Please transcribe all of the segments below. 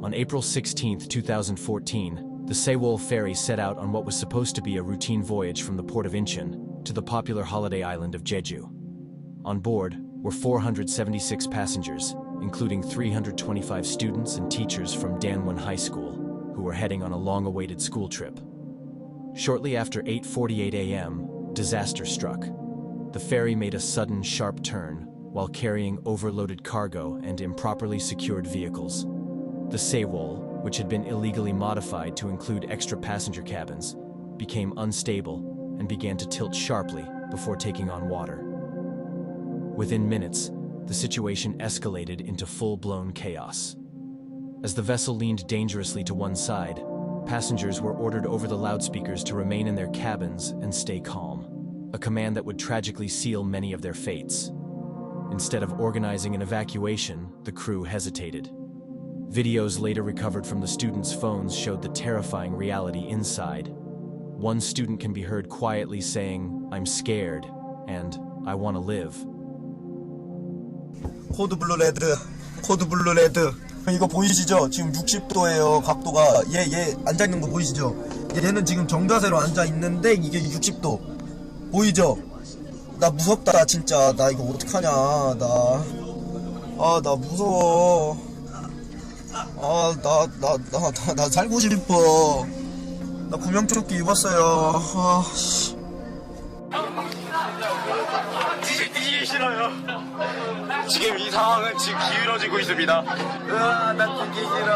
On April 16, 2014, the Sewol ferry set out on what was supposed to be a routine voyage from the port of Incheon to the popular holiday island of Jeju. On board were 476 passengers, including 325 students and teachers from Danwon High School, who were heading on a long-awaited school trip. Shortly after 8:48 a.m., disaster struck. The ferry made a sudden, sharp turn while carrying overloaded cargo and improperly secured vehicles. The Sewol, which had been illegally modified to include extra passenger cabins, became unstable and began to tilt sharply before taking on water. Within minutes, the situation escalated into full-blown chaos. As the vessel leaned dangerously to one side, passengers were ordered over the loudspeakers to remain in their cabins and stay calm, a command that would tragically seal many of their fates. Instead of organizing an evacuation, the crew hesitated. Videos later recovered from the students' phones showed the terrifying reality inside. One student can be heard quietly saying, "I'm scared," and "I want to live." 코드 블루 레드. 이거 보이시죠? 지금 60도예요. 각도가 얘 앉아 있는 거 보이시죠? 얘는 지금 정자세로 앉아 있는데 이게 60도. 보이죠? 나 무섭다 진짜. 나 이거 어떡하냐. 나 무서워. 나 살고 싶어. 나 구명조끼 입었어요. 뒤지기 싫어요. 지금 이 상황은 지금 기울어지고 있습니다. 난 뒤지기 싫어.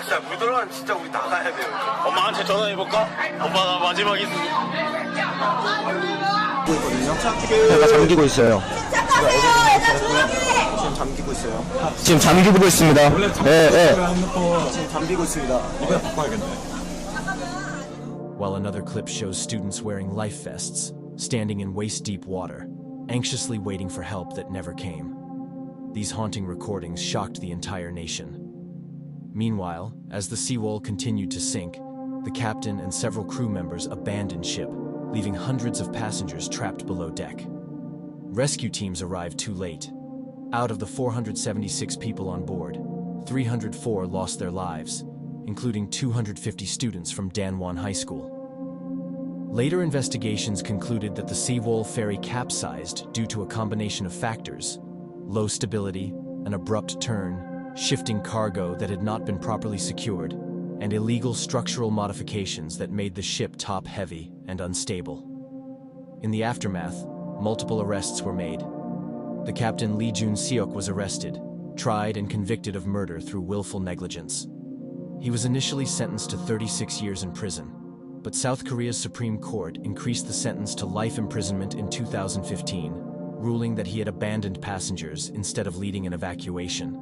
진짜 물들어가면 진짜 우리 나가야 돼요. 엄마한테 전화해볼까? 엄마 나 마지막 배가 잠기고 있어요. 지금 잠기고 있어요. 지금 잠기고 있습니다. 네. 지금 잠기고 있습니다. 이거 바꿔야겠네. While another clip shows students wearing life vests, standing in waist-deep water, anxiously waiting for help that never came. These haunting recordings shocked the entire nation. Meanwhile, as the Sewol continued to sink, the captain and several crew members abandoned ship, leaving hundreds of passengers trapped below deck. Rescue teams arrived too late. Out of the 476 people on board, 304 lost their lives, including 250 students from Danwon High School. Later investigations concluded that the Sewol ferry capsized due to a combination of factors: low stability, an abrupt turn, shifting cargo that had not been properly secured, and illegal structural modifications that made the ship top-heavy and unstable. In the aftermath, multiple arrests were made. The captain Lee Jun-seok was arrested, tried and convicted of murder through willful negligence. He was initially sentenced to 36 years in prison, but South Korea's Supreme Court increased the sentence to life imprisonment in 2015, ruling that he had abandoned passengers instead of leading an evacuation.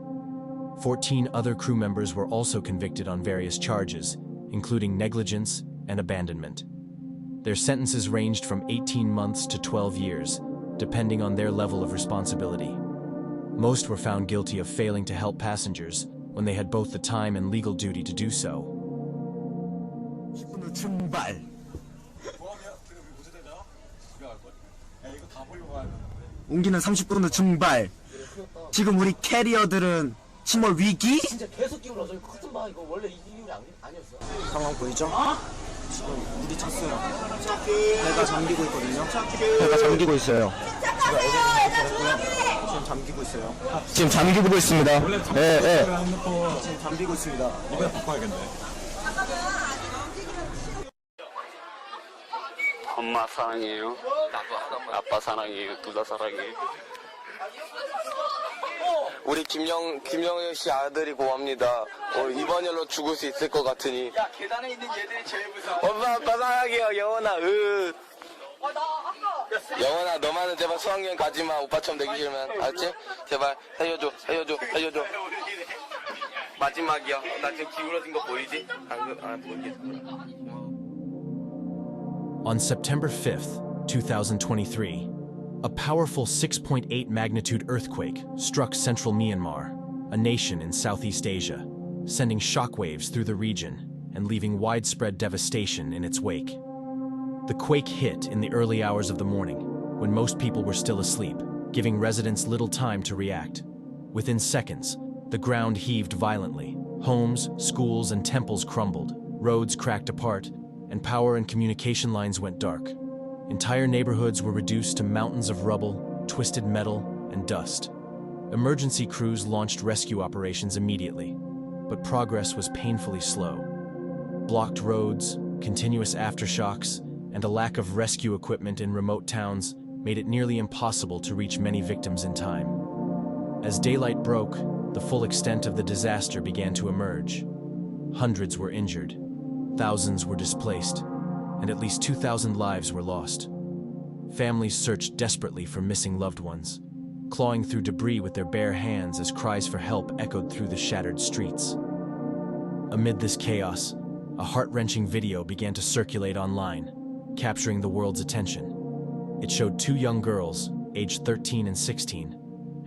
14 other crew members were also convicted on various charges, including negligence and abandonment. Their sentences ranged from 18 months to 12 years, depending on their level of responsibility. Most were found guilty of failing to help passengers when they had both the time and legal duty to do so. 출발. 옮기는 30분 출발. 지금 우리 캐리어들은 침몰 위기? 진짜 계속 기울어져. 커튼 봐. 이거 원래 이 기울이 아니었어. 상황 보이죠? 지금 물이 찼어요. 배가 잠기고 있거든요. 배가 잠기고 있어요. 지금 잠기고 있어요. 지금 잠기고 있습니다. 네. 지금 잠기고 있습니다. 이거 바꿔야겠네. 엄마 사랑해요. 아빠 사랑해요. 둘 다 사랑해요. 우리 김영현 씨 아들이 고맙니다. 이번 열로 죽을 수 있을 것 같으니. 야, 계단에 있는 얘들이 제일 무서워. 엄마 아빠 사랑해요. 영원아. 영원아, 너만은 제발 수학여행 가지마. 오빠처럼 되기 싫으면. 알았지? 제발 살려줘. 마지막이야. 나 지금 기울어진 거 보이지? 보이겠어. On September 5th, 2023, a powerful 6.8 magnitude earthquake struck central Myanmar, a nation in Southeast Asia, sending shockwaves through the region and leaving widespread devastation in its wake. The quake hit in the early hours of the morning, when most people were still asleep, giving residents little time to react. Within seconds, The ground heaved violently. Homes, schools, and temples crumbled. Roads cracked apart, and power and communication lines went dark. Entire neighborhoods were reduced to mountains of rubble, twisted metal, and dust. Emergency crews launched rescue operations immediately, but progress was painfully slow. Blocked roads, continuous aftershocks, and a lack of rescue equipment in remote towns made it nearly impossible to reach many victims in time. As daylight broke, the full extent of the disaster began to emerge. Hundreds were injured, thousands were displaced, and at least 2,000 lives were lost. Families searched desperately for missing loved ones, clawing through debris with their bare hands as cries for help echoed through the shattered streets. Amid this chaos, a heart-wrenching video began to circulate online, capturing the world's attention. It showed two young girls, aged 13 and 16,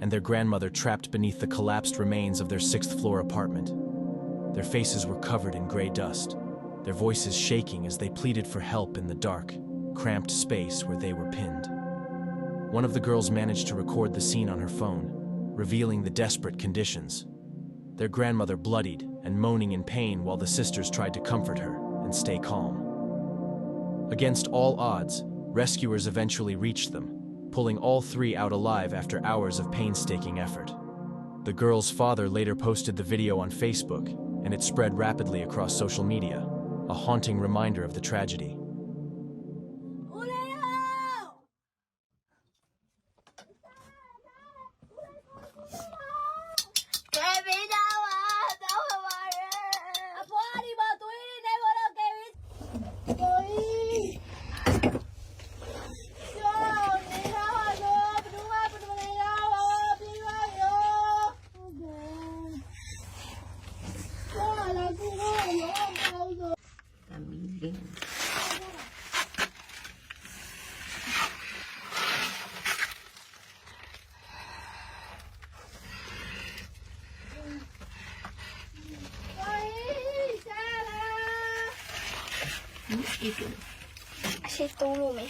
and their grandmother trapped beneath the collapsed remains of their sixth-floor apartment. Their faces were covered in gray dust, their voices shaking as they pleaded for help in the dark, cramped space where they were pinned. One of the girls managed to record the scene on her phone, revealing the desperate conditions. Their grandmother bloodied and moaning in pain while the sisters tried to comfort her and stay calm. Against all odds, rescuers eventually reached them, pulling all three out alive after hours of painstaking effort. The girl's father later posted the video on Facebook, and it spread rapidly across social media, a haunting reminder of the tragedy. Xịt tủ luôn mày.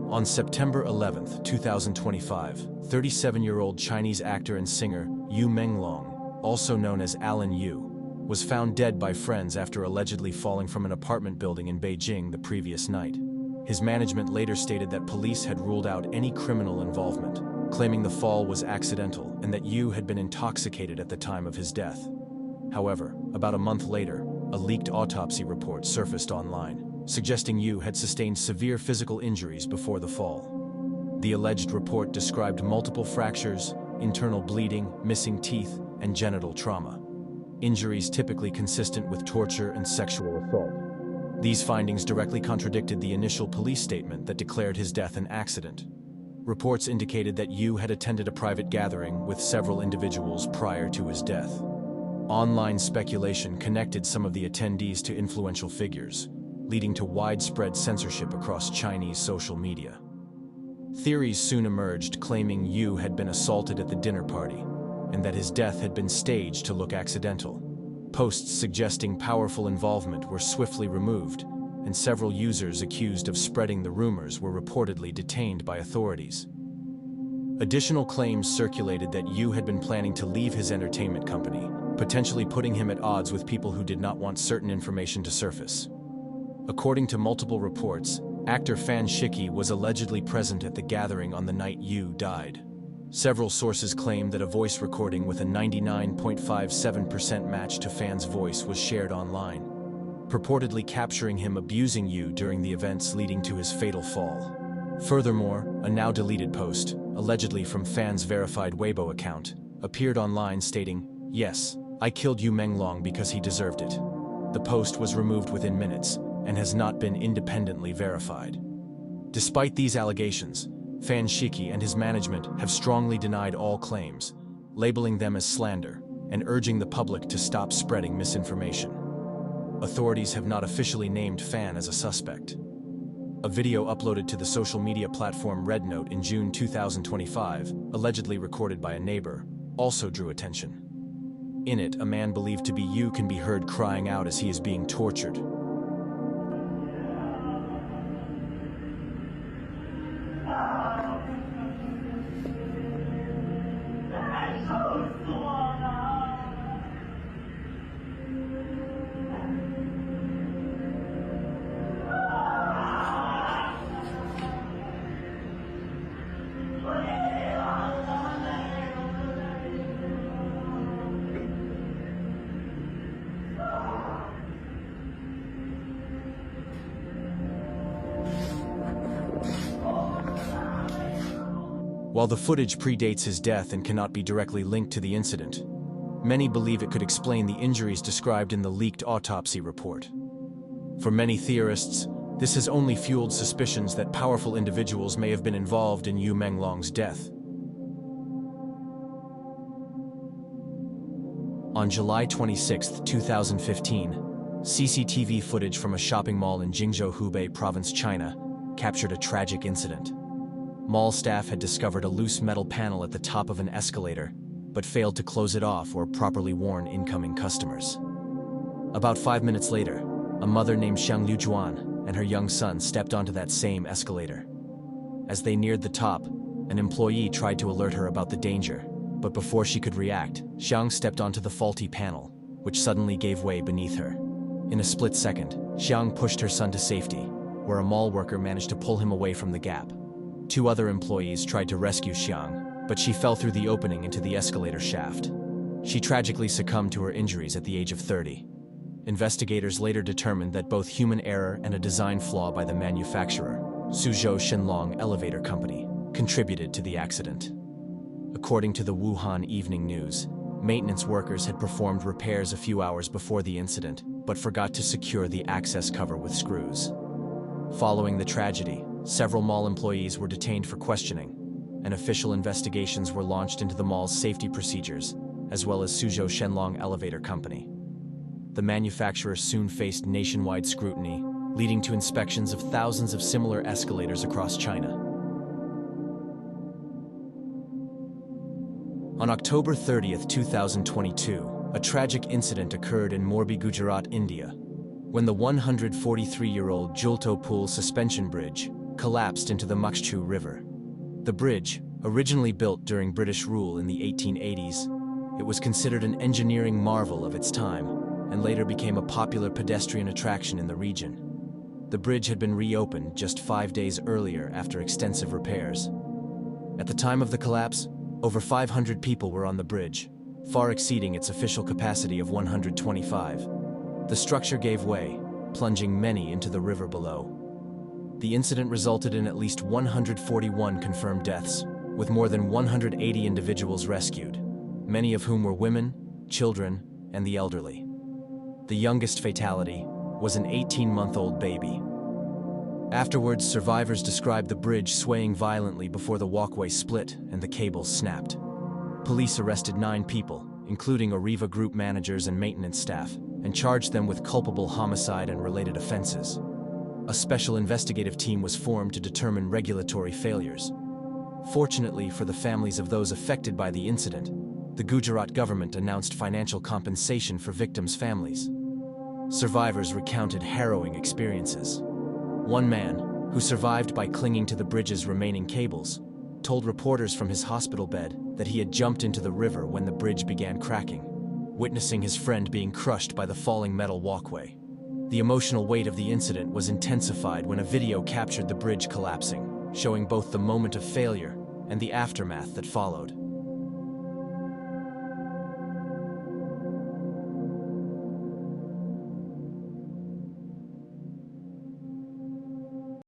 On September 11, 2025, 37-year-old Chinese actor and singer Yu Menglong, also known as Alan Yu, was found dead by friends after allegedly falling from an apartment building in Beijing the previous night. His management later stated that police had ruled out any criminal involvement, claiming the fall was accidental and that Yu had been intoxicated at the time of his death. However, about a month later, a leaked autopsy report surfaced online, suggesting Yu had sustained severe physical injuries before the fall. The alleged report described multiple fractures, internal bleeding, missing teeth, and genital trauma. Injuries typically consistent with torture and sexual assault. These findings directly contradicted the initial police statement that declared his death an accident. Reports indicated that Yu had attended a private gathering with several individuals prior to his death. Online speculation connected some of the attendees to influential figures, leading to widespread censorship across Chinese social media. Theories soon emerged claiming Yu had been assaulted at the dinner party, and that his death had been staged to look accidental. Posts suggesting powerful involvement were swiftly removed, and several users accused of spreading the rumors were reportedly detained by authorities. Additional claims circulated that Yu had been planning to leave his entertainment company, potentially putting him at odds with people who did not want certain information to surface. According to multiple reports, actor Fan Shiki was allegedly present at the gathering on the night Yu died. Several sources claimed that a voice recording with a 99.57% match to Fan's voice was shared online, purportedly capturing him abusing Yu during the events leading to his fatal fall. Furthermore, a now-deleted post, allegedly from Fan's verified Weibo account, appeared online stating, "Yes, I killed Yu Menglong because he deserved it." The post was removed within minutes and has not been independently verified. Despite these allegations, Fan Shiki and his management have strongly denied all claims, labeling them as slander and urging the public to stop spreading misinformation. Authorities have not officially named Fan as a suspect. A video uploaded to the social media platform RedNote in June 2025, allegedly recorded by a neighbor, also drew attention. In it, a man believed to be Yu can be heard crying out as he is being tortured. While the footage predates his death and cannot be directly linked to the incident, many believe it could explain the injuries described in the leaked autopsy report. For many theorists, this has only fueled suspicions that powerful individuals may have been involved in Yu Menglong's death. On July 26, 2015, CCTV footage from a shopping mall in Jingzhou, Hubei Province, China, captured a tragic incident. Mall staff had discovered a loose metal panel at the top of an escalator, but failed to close it off or properly warn incoming customers. About 5 minutes later, a mother named Xiang Liujuan and her young son stepped onto that same escalator. As they neared the top, an employee tried to alert her about the danger, but before she could react, Xiang stepped onto the faulty panel, which suddenly gave way beneath her. In a split second, Xiang pushed her son to safety, where a mall worker managed to pull him away from the gap. 2 other employees tried to rescue Xiang, but she fell through the opening into the escalator shaft. She tragically succumbed to her injuries at the age of 30. Investigators later determined that both human error and a design flaw by the manufacturer, Suzhou Shenlong Elevator Company, contributed to the accident. According to the Wuhan Evening News, maintenance workers had performed repairs a few hours before the incident, but forgot to secure the access cover with screws. Following the tragedy, several mall employees were detained for questioning, and official investigations were launched into the mall's safety procedures, as well as Suzhou Shenlong Elevator Company. The manufacturer soon faced nationwide scrutiny, leading to inspections of thousands of similar escalators across China. On October 30, 2022, a tragic incident occurred in Morbi, Gujarat, India, when the 143-year-old Julto Pool suspension bridge collapsed into the Mukchu River. The bridge, originally built during British rule in the 1880s, it was considered an engineering marvel of its time, and later became a popular pedestrian attraction in the region. The bridge had been reopened just 5 days earlier after extensive repairs. At the time of the collapse, over 500 people were on the bridge, far exceeding its official capacity of 125. The structure gave way, plunging many into the river below. The incident resulted in at least 141 confirmed deaths, with more than 180 individuals rescued, many of whom were women, children, and the elderly. The youngest fatality was an 18-month-old baby. Afterwards, survivors described the bridge swaying violently before the walkway split and the cables snapped. Police arrested 9 people, including Arriva Group managers and maintenance staff, and charged them with culpable homicide and related offenses. A special investigative team was formed to determine regulatory failures. Fortunately for the families of those affected by the incident, the Gujarat government announced financial compensation for victims' families. Survivors recounted harrowing experiences. One man, who survived by clinging to the bridge's remaining cables, told reporters from his hospital bed that he had jumped into the river when the bridge began cracking, witnessing his friend being crushed by the falling metal walkway. The emotional weight of the incident was intensified when a video captured the bridge collapsing, showing both the moment of failure and the aftermath that followed.